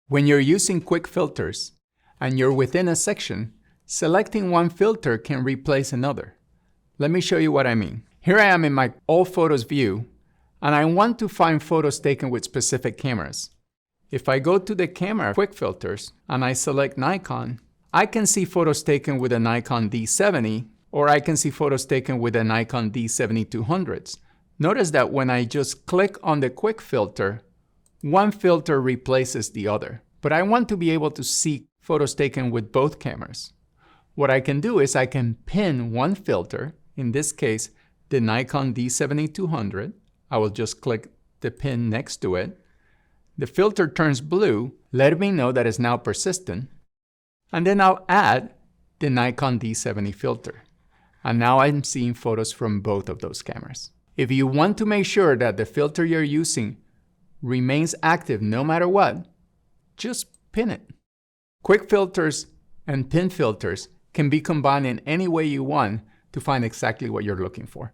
When you're using quick filters and you're within a section, selecting one filter can replace another. Let me show you what I mean. Here I am in my All Photos view, and I want to find photos taken with specific cameras. If I go to the camera quick filters and I select Nikon, I can see photos taken with a Nikon D70, or I can see photos taken with a Nikon D7200s. Notice that when I just click on the quick filter, one filter replaces the other. But I want to be able to see photos taken with both cameras. What I can do is I can pin one filter, in this case, the Nikon D7200. I will just click the pin next to it. The filter turns blue, letting me know that it's now persistent. And then I'll add the Nikon D70 filter. And now I'm seeing photos from both of those cameras. If you want to make sure that the filter you're using remains active no matter what, just pin it. Quick filters and pin filters can be combined in any way you want to find exactly what you're looking for.